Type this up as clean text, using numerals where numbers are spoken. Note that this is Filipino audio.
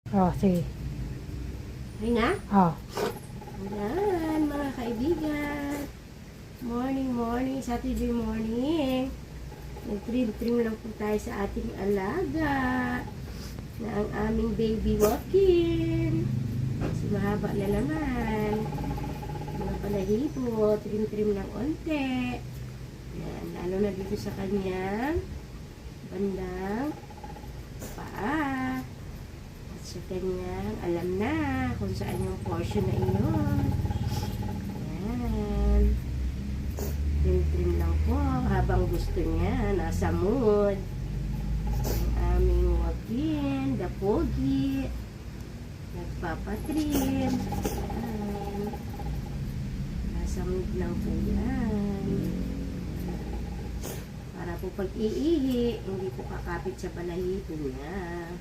Oh, sige. Ay na? Oh. Ayan, mga kaibigan. Morning, morning. Saturday morning. Nag-trim lang po tayo sa ating alaga na ang aming baby walking. Kasi mahaba na naman. Mga palahibo. Trim lang onte. Ayan, lalo na dito sa kanyang bandang paa. At sa kanyang alam na kung saan yung portion na iyon. Ayan. Trim lang po habang gusto niya. Nasa mood. Ang aming walk-in, the pogi. Nagpapatrim. Ayan. Nasa mood lang po yan. Para po pag iihi, hindi po kakapit sa balahibo niya.